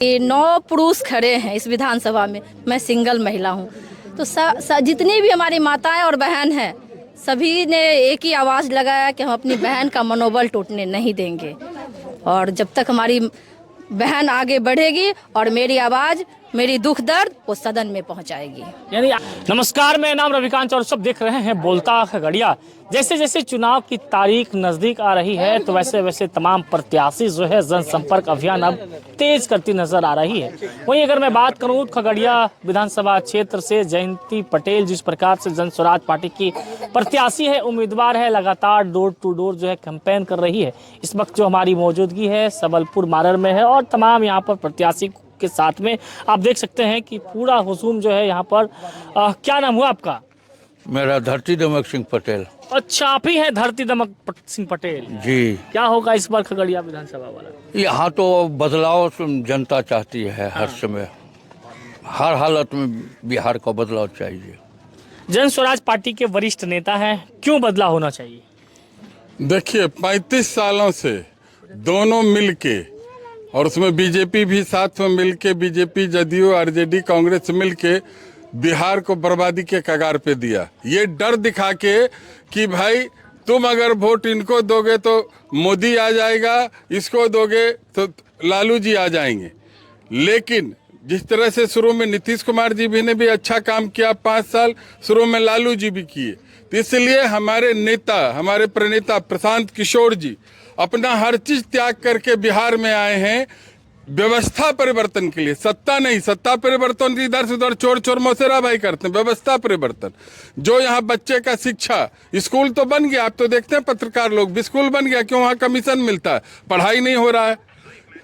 ये 9 पुरुष खड़े हैं इस विधानसभा में, मैं सिंगल महिला हूँ। तो जितनी भी हमारी माताएं और बहन हैं, सभी ने एक ही आवाज़ लगाया कि हम अपनी बहन का मनोबल टूटने नहीं देंगे, और जब तक हमारी बहन आगे बढ़ेगी और मेरी आवाज़, मेरी दुख दर्द वो सदन में पहुंचाएगी। यानी नमस्कार, मेरा नाम रविकांत और सब देख रहे हैं बोलता खगड़िया। जैसे जैसे चुनाव की तारीख नजदीक आ रही है तो वैसे वैसे तमाम प्रत्याशी जो है जनसंपर्क अभियान अब तेज करती नजर आ रही है। वहीं अगर मैं बात करूं खगड़िया विधानसभा क्षेत्र से जयंती पटेल जिस प्रकार से जन स्वराज पार्टी की प्रत्याशी है, उम्मीदवार है, लगातार डोर टू डोर जो है कैंपेन कर रही है। इस वक्त जो हमारी मौजूदगी है सबलपुर मारर में है और तमाम यहाँ पर प्रत्याशी के साथ में आप देख सकते हैं कि पूरा हुजूम जो है यहाँ पर। क्या नाम हुआ आपका? मेरा धरती दमक सिंह पटेल। अच्छा, आप ही हैं धरती दमक सिंह पटेल जी। क्या होगा इस बार खगड़िया विधानसभा वाला? यहाँ तो बदलाव जनता चाहती है हर समय, हर हालत में बिहार का बदलाव चाहिए। जन स्वराज पार्टी के वरिष्ठ नेता हैं, क्यों बदलाव होना चाहिए? देखिए 35 सालों से दोनों मिलके, और उसमें बीजेपी भी साथ में मिलके, बीजेपी जदयू आरजेडी कांग्रेस मिलके बिहार को बर्बादी के कगार पे दिया। ये डर दिखा के कि भाई तुम अगर वोट इनको दोगे तो मोदी आ जाएगा, इसको दोगे तो लालू जी आ जाएंगे। लेकिन जिस तरह से शुरू में नीतीश कुमार जी भी ने भी अच्छा काम किया, 5 साल शुरू में लालू जी भी किए, तो इसलिए हमारे नेता, हमारे प्रणेता प्रशांत किशोर जी अपना हर चीज त्याग करके बिहार में आए हैं व्यवस्था परिवर्तन के लिए। सत्ता नहीं, सत्ता परिवर्तन इधर से उधर चोर चोर मौसेरा भाई करते हैं, व्यवस्था परिवर्तन। जो यहाँ बच्चे का शिक्षा, स्कूल तो बन गया, आप तो देखते हैं पत्रकार लोग भी, स्कूल बन गया, क्यों? वहाँ कमीशन मिलता है, पढ़ाई नहीं हो रहा है।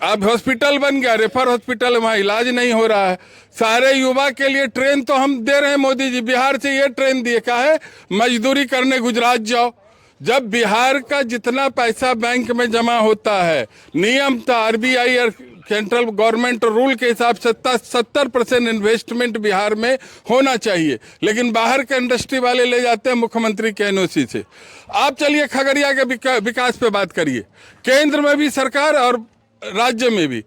अब हॉस्पिटल बन गया, रेफर हॉस्पिटल, वहाँ इलाज नहीं हो रहा है। सारे युवा के लिए ट्रेन तो हम दे रहे हैं, मोदी जी बिहार से ये ट्रेन दिए, क्या है? मजदूरी करने गुजरात जाओ। जब बिहार का जितना पैसा बैंक में जमा होता है, नियम था आरबीआई और सेंट्रल गवर्नमेंट रूल के हिसाब से 70% इन्वेस्टमेंट बिहार में होना चाहिए, लेकिन बाहर के इंडस्ट्री वाले ले जाते हैं मुख्यमंत्री के एनओसी से। आप चलिए खगड़िया के विकास पे बात करिए। केंद्र में भी सरकार और राज्य में भी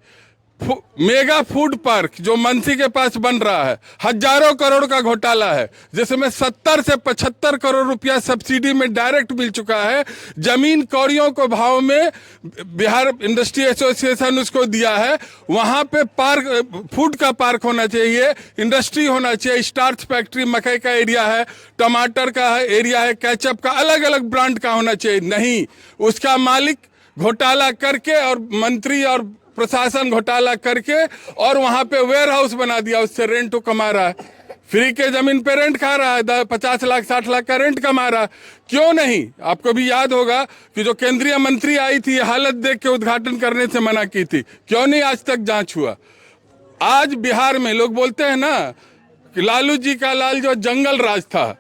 मेगा फूड पार्क जो मंसी के पास बन रहा है, हजारों करोड़ का घोटाला है, जिसमें 70 से 75 करोड़ रुपया सब्सिडी में डायरेक्ट मिल चुका है। जमीन कौड़ियों को भाव में बिहार इंडस्ट्री एसोसिएशन उसको दिया है। वहां पे पार्क, फूड का पार्क होना चाहिए, इंडस्ट्री होना चाहिए, स्टार्च फैक्ट्री, मकई का एरिया है, टमाटर का एरिया है, केचप का, अलग अलग ब्रांड का होना चाहिए। नहीं, उसका मालिक घोटाला करके और मंत्री और प्रशासन घोटाला करके और वहां पे वेयर हाउस बना दिया, उससे रेंट तो कमा रहा है, फ्री के जमीन पे रेंट खा रहा है, 50 लाख 60 लाख का रेंट कमा रहा है। क्यों नहीं? आपको भी याद होगा कि जो केंद्रीय मंत्री आई थी, हालत देख के उद्घाटन करने से मना की थी, क्यों नहीं आज तक जांच हुआ? आज बिहार में लोग बोलते हैं ना कि लालू जी का लाल जो जंगल राज था,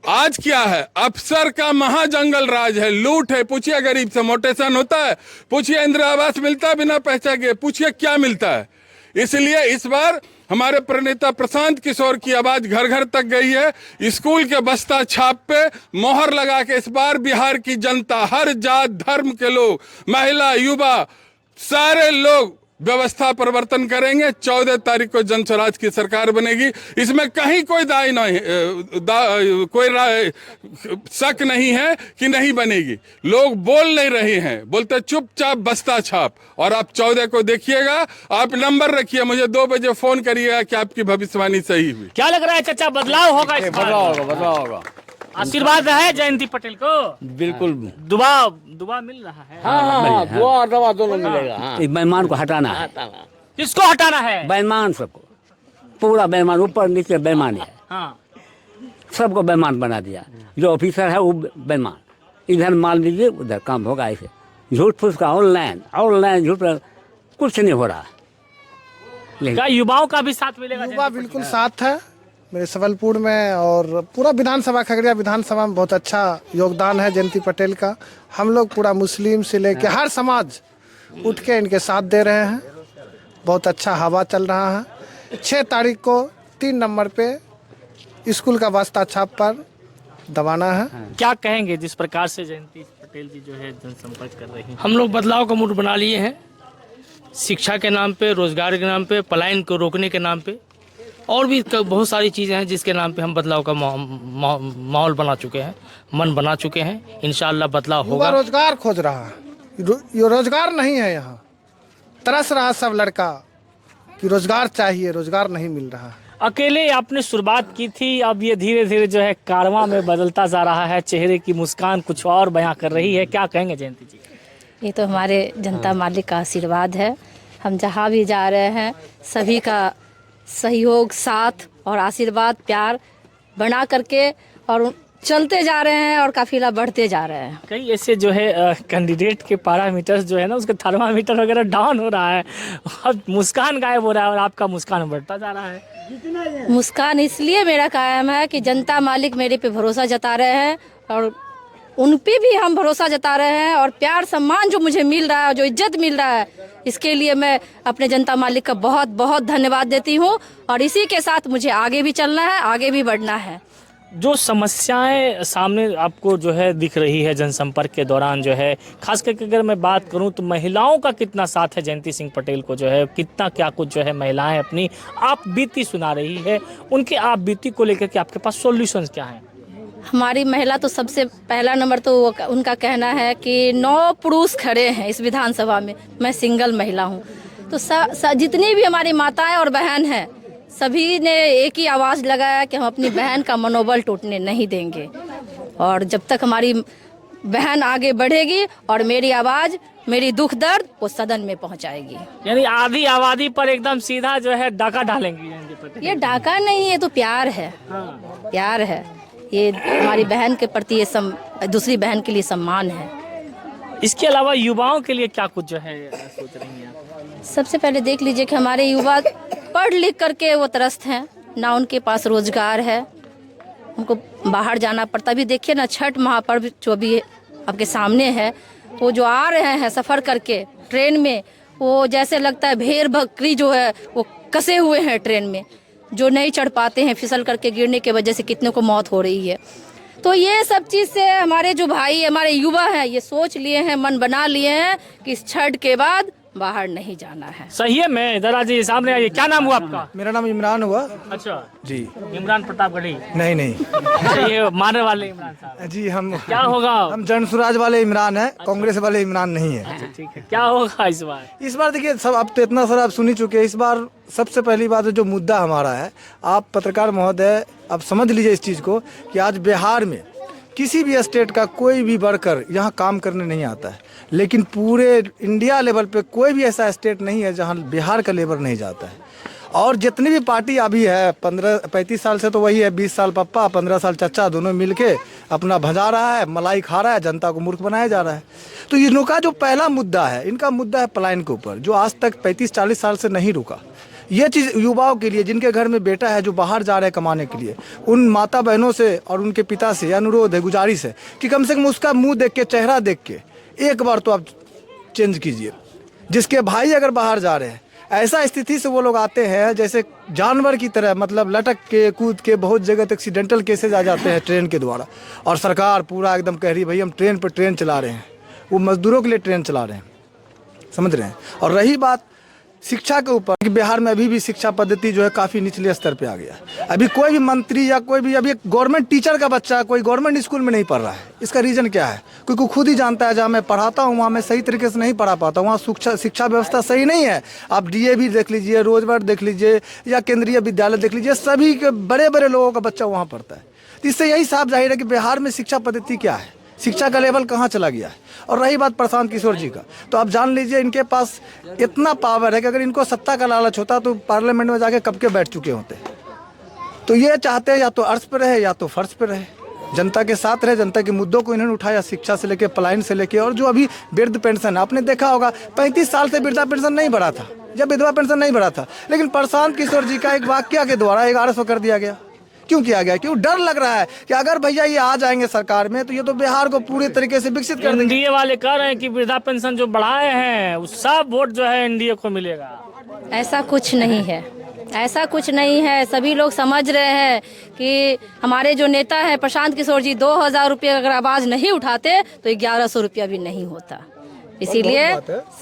आज क्या है? अफसर का महाजंगल राज है, लूट है। पूछिए गरीब से मोटेशन होता है, पूछिए इंदिरा आवास मिलता है बिना पैसा के, पूछिए क्या मिलता है। इसलिए इस बार हमारे प्रणेता प्रशांत किशोर की आवाज घर घर तक गई है। स्कूल के बस्ता छाप पे मोहर लगा के इस बार बिहार की जनता, हर जात धर्म के लोग, महिला, युवा, सारे लोग व्यवस्था परिवर्तन करेंगे। 14 तारीख को जन स्वराज की सरकार बनेगी, इसमें कहीं कोई दाई नहीं, कोई शक नहीं है कि नहीं बनेगी। लोग बोल नहीं रहे हैं, बोलते चुपचाप बस्ता छाप। और आप 14 को देखिएगा, आप नंबर रखिए, मुझे 2 बजे फोन करिएगा कि आपकी भविष्यवाणी सही हुई। क्या लग रहा है चाचा, बदलाव होगा इस बार? बदलाव होगा। आशीर्वाद है जयंती पटेल को? बिल्कुल। दुआ मिल रहा है। हाँ, दुआ और दवा दोनों मिलेगा। इस बेईमान को हटाना है। किसको हटाना है? बेईमान सबको, पूरा बेईमान, ऊपर नीचे बेईमान है। हाँ। सबको बेईमान बना दिया। जो ऑफिसर है वो बेईमान, इधर माल दीजिए उधर काम होगा। ऐसे झूठ फूस का ऑनलाइन झूठ, कुछ नहीं हो रहा। क्या युवाओं का भी साथ मिलेगा? युवा बिल्कुल साथ है मेरे सबलपुर में, और पूरा विधानसभा, खगड़िया विधानसभा में बहुत अच्छा योगदान है जयंती पटेल का। हम लोग पूरा मुस्लिम से लेके हर समाज उठ के इनके साथ दे रहे हैं। बहुत अच्छा हवा चल रहा है। 6 तारीख को 3 नंबर पे स्कूल का वास्ता छाप पर दबाना है। क्या कहेंगे जिस प्रकार से जयंती पटेल जी जो है जनसंपर्क कर रही हैं? हम लोग बदलाव का मूड बना लिए हैं शिक्षा के नाम पे, रोजगार के नाम पे, पलायन को रोकने के नाम पे और भी बहुत सारी चीज़ें हैं जिसके नाम पे हम बदलाव का माहौल बना चुके हैं, मन बना चुके हैं। इंशाअल्लाह बदलाव युवा होगा। रोजगार खोज रहा है, ये रोजगार नहीं है, यहाँ तरस रहा सब लड़का कि रोजगार चाहिए, रोजगार नहीं मिल रहा। अकेले आपने शुरुआत की थी, अब ये धीरे धीरे जो है कारवां में बदलता जा रहा है, चेहरे की मुस्कान कुछ और बयां कर रही है। क्या कहेंगे जयंती जी? ये तो हमारे जनता मालिक का आशीर्वाद है। हम जहाँ भी जा रहे हैं सभी का सहयोग, साथ और आशीर्वाद, प्यार बना करके और चलते जा रहे हैं और काफिला बढ़ते जा रहे हैं। कई ऐसे जो है कैंडिडेट के पैरामीटर्स जो है ना, उसका थर्मामीटर वगैरह डाउन हो रहा है, अब मुस्कान गायब हो रहा है और आपका मुस्कान बढ़ता जा रहा है। मुस्कान इसलिए मेरा कायम है कि जनता मालिक मेरे पे भरोसा जता रहे हैं और उन पे भी हम भरोसा जता रहे हैं और प्यार सम्मान जो मुझे मिल रहा है, जो इज्जत मिल रहा है, इसके लिए मैं अपने जनता मालिक का बहुत बहुत धन्यवाद देती हूँ। और इसी के साथ मुझे आगे भी चलना है, आगे भी बढ़ना है। जो समस्याएं सामने आपको जो है दिख रही है जनसंपर्क के दौरान जो है, खास करके अगर मैं बात करूं तो महिलाओं का कितना साथ है जयंती सिंह पटेल को, जो है कितना क्या कुछ जो है महिलाएं अपनी आप बीती सुना रही है, उनके आप बीती को लेकर के आपके पास सॉल्यूशंस क्या हैं? हमारी महिला तो सबसे पहला नंबर तो उनका कहना है कि 9 पुरुष खड़े हैं इस विधानसभा में, मैं सिंगल महिला हूँ। तो जितनी भी हमारी माताएं और बहन हैं, सभी ने एक ही आवाज़ लगाया कि हम अपनी बहन का मनोबल टूटने नहीं देंगे और जब तक हमारी बहन आगे बढ़ेगी और मेरी आवाज़, मेरी दुख दर्द वो सदन में पहुंचाएगी। यानी आधी आबादी पर एकदम सीधा जो है डाका डालेंगी जयंती पटेल। ये डाका नहीं, ये तो प्यार है। प्यार है, ये हमारी बहन के प्रति ये दूसरी बहन के लिए सम्मान है। इसके अलावा युवाओं के लिए क्या कुछ जो है सोच रही हैं आप? सबसे पहले देख लीजिए कि हमारे युवा पढ़ लिख करके वो त्रस्त हैं, ना उनके पास रोजगार है, उनको बाहर जाना पड़ता। अभी देखिए ना, छठ महापर्व जो अभी आपके सामने है, वो जो आ रहे हैं सफ़र करके ट्रेन में, वो जैसे लगता है भेड़ बकरी जो है वो कसे हुए हैं ट्रेन में, जो नहीं चढ़ पाते हैं, फिसल करके गिरने की वजह से कितने को मौत हो रही है। तो ये सब चीज़ से हमारे जो भाई, हमारे युवा हैं, ये सोच लिए हैं, मन बना लिए हैं कि इस छठ के बाद बाहर नहीं जाना है। सही है। मैं इधर आज सामने आइए, क्या नाम हुआ आपका? मेरा नाम इमरान हुआ। अच्छा जी। इमरान प्रतापगढ़ी? नहीं अच्छा, ये मारने वाले इमरान साहब? जी, हम क्या होगा? हम जन स्वराज वाले इमरान हैं, कांग्रेस वाले इमरान नहीं है। अच्छा ठीक है, क्या होगा इस बार? इस बार देखिए, सब अब तो इतना सारा आप सुन ही चुके हैं। इस बार सबसे पहली बात जो मुद्दा हमारा है, आप पत्रकार महोदय आप समझ लीजिए इस चीज़ को कि आज बिहार में किसी भी स्टेट का कोई भी वर्कर यहाँ काम करने नहीं आता है, लेकिन पूरे इंडिया लेवल पे कोई भी ऐसा स्टेट नहीं है जहाँ बिहार का लेबर नहीं जाता है। और जितनी भी पार्टी अभी है, 35 साल से तो वही है, 20 साल पप्पा 15 साल चचा, दोनों मिलके अपना भजा रहा है, मलाई खा रहा है, जनता को मूर्ख बनाया जा रहा है। तो इनका जो पहला मुद्दा है, इनका मुद्दा है पलायन के ऊपर, जो आज तक 35-40 साल से नहीं रुका। ये चीज़ युवाओं के लिए, जिनके घर में बेटा है जो बाहर जा रहे हैं कमाने के लिए, उन माता बहनों से और उनके पिता से अनुरोध है, गुजारिश है कि कम से कम उसका मुंह देख के, चेहरा देख के एक बार तो आप चेंज कीजिए। जिसके भाई अगर बाहर जा रहे हैं, ऐसा स्थिति से वो लोग आते हैं जैसे जानवर की तरह, मतलब लटक के कूद के, बहुत जगह तक एक्सीडेंटल केसेज आ जाते हैं ट्रेन के द्वारा। और सरकार पूरा एकदम कह रही भाई हम ट्रेन पर ट्रेन चला रहे हैं, वो मजदूरों के लिए ट्रेन चला रहे हैं, समझ रहे हैं। और रही बात शिक्षा के ऊपर, कि बिहार में अभी भी शिक्षा पद्धति जो है काफ़ी निचले स्तर पे आ गया है। अभी कोई भी मंत्री या कोई भी, अभी एक गवर्नमेंट टीचर का बच्चा कोई गवर्नमेंट स्कूल में नहीं पढ़ रहा है। इसका रीज़न क्या है? क्योंकि खुद ही जानता है, जहाँ मैं पढ़ाता हूँ वहाँ मैं सही तरीके से नहीं पढ़ा पाता, वहाँ शिक्षा व्यवस्था सही नहीं है। आप DAV देख लीजिए, रोजगार देख लीजिए, या केंद्रीय विद्यालय देख लीजिए, सभी के बड़े बड़े लोगों का बच्चा वहाँ पढ़ता है। तो इससे यही साफ जाहिर है कि बिहार में शिक्षा पद्धति क्या है, शिक्षा का लेवल कहाँ चला गया है। और रही बात प्रशांत किशोर जी का, तो आप जान लीजिए इनके पास इतना पावर है कि अगर इनको सत्ता का लालच होता तो पार्लियामेंट में जाके कब के बैठ चुके होते। तो ये चाहते हैं या तो अर्श पे रहे या तो फर्श पे रहे, जनता के साथ रहे, जनता के मुद्दों को इन्होंने उठाया, शिक्षा से लेके, पलायन से लेके, और जो अभी वृद्ध पेंशन, आपने देखा होगा 35 साल से वृद्धा पेंशन नहीं बढ़ा था, जब विधवा पेंशन नहीं बढ़ा था, लेकिन प्रशांत किशोर जी का एक वाक्य के द्वारा 1100 कर दिया गया। क्यों किया गया? क्यों? डर लग रहा है कि अगर भैया ये आ जाएंगे सरकार में तो ये तो बिहार को पूरे तरीके से विकसित कर देंगे। एनडीए वाले कह रहे हैं कि वृद्धा पेंशन जो बढ़ाए हैं उस सब वोट जो है एनडीए को मिलेगा। ऐसा कुछ नहीं है, ऐसा कुछ नहीं है। सभी लोग समझ रहे हैं कि हमारे जो नेता है प्रशांत किशोर जी, 2000 रुपये अगर आवाज़ नहीं उठाते तो 1100 रुपया भी नहीं होता। इसीलिए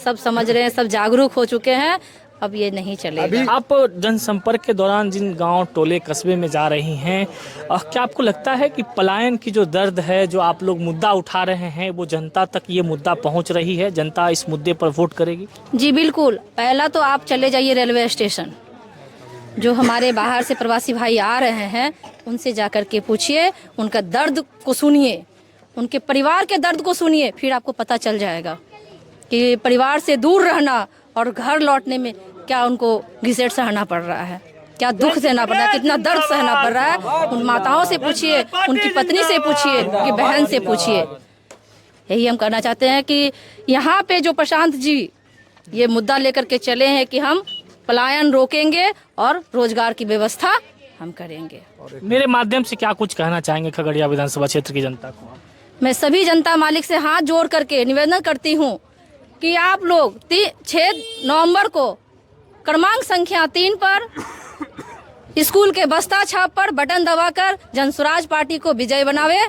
सब समझ रहे हैं, सब जागरूक हो चुके हैं, अब ये नहीं चलेगा। आप जनसंपर्क के दौरान जिन गांव टोले कस्बे में जा रही हैं, क्या आपको लगता है कि पलायन की जो दर्द है, जो आप लोग मुद्दा उठा रहे हैं, वो जनता तक ये मुद्दा पहुंच रही है? जनता इस मुद्दे पर वोट करेगी? जी बिल्कुल। पहला तो आप चले जाइए रेलवे स्टेशन, जो हमारे बाहर से प्रवासी भाई आ रहे हैं उनसे जाकर के पूछिए, उनका दर्द को सुनिए, उनके परिवार के दर्द को सुनिए, फिर आपको पता चल जाएगा कि परिवार से दूर रहना और घर लौटने में क्या उनको घिसेट सहना पड़ रहा है, क्या दुख सहना पड़ रहा है, कितना दर्द सहना पड़ रहा है। उन माताओं से पूछिए, उनकी पत्नी से पूछिए, उनकी बहन से पूछिए। यही हम करना चाहते हैं कि यहाँ पे जो प्रशांत जी ये मुद्दा लेकर के चले हैं कि हम पलायन रोकेंगे और रोजगार की व्यवस्था हम करेंगे। मेरे माध्यम से क्या कुछ कहना चाहेंगे खगड़िया विधानसभा क्षेत्र की जनता को? मैं सभी जनता मालिक से हाथ जोड़ करके निवेदन करती हूँ कि आप लोग 6 नवंबर को क्रमांक संख्या 3 पर स्कूल के बस्ता छाप पर बटन दबाकर जनसुराज पार्टी को विजय बनावे।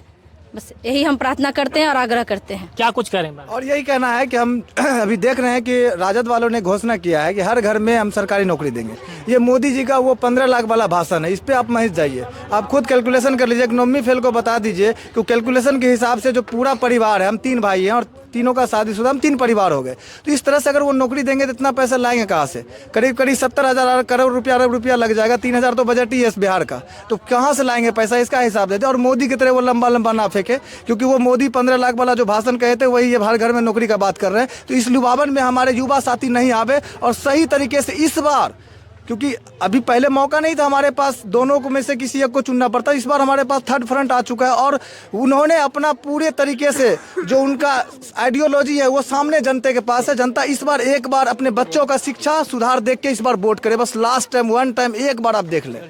बस यही हम प्रार्थना करते हैं और आग्रह करते हैं। क्या कुछ करें मैम? और यही कहना है कि हम अभी देख रहे हैं कि राजद वालों ने घोषणा किया है कि हर घर में हम सरकारी नौकरी देंगे। ये मोदी जी का वो 15 लाख वाला भाषण है, इस पे आप महज जाइए, आप खुद कैलकुलेशन कर लीजिए, इकोनॉमी फेल को बता दीजिए कि कैलकुलेशन के हिसाब से जो पूरा परिवार है, हम 3 भाई हैं और तीनों का शादीशुदा, हम 3 परिवार हो गए, तो इस तरह से अगर वो नौकरी देंगे तो इतना पैसा लाएंगे कहाँ से? करीब 70,000 करोड़ रुपया, अरब रुपया लग जाएगा। 3,000 तो बजट ही है बिहार का, तो कहाँ से लाएंगे पैसा? इसका हिसाब देते। और मोदी की तरह वो लंबा लंबा ना फेंके, क्योंकि वो मोदी 15 लाख वाला जो भाषण कहे थे वही ये हर घर में नौकरी का बात कर रहे हैं। तो इस लुभावन में हमारे युवा साथी नहीं आवे और सही तरीके से इस बार, क्योंकि अभी पहले मौका नहीं था हमारे पास, दोनों को में से किसी एक को चुनना पड़ता। इस बार हमारे पास थर्ड फ्रंट आ चुका है और उन्होंने अपना पूरे तरीके से जो उनका आइडियोलॉजी है वो सामने जनता के पास है। जनता इस बार एक बार अपने बच्चों का शिक्षा सुधार देख के इस बार वोट करे। बस लास्ट टाइम, वन टाइम, एक बार आप देख लें।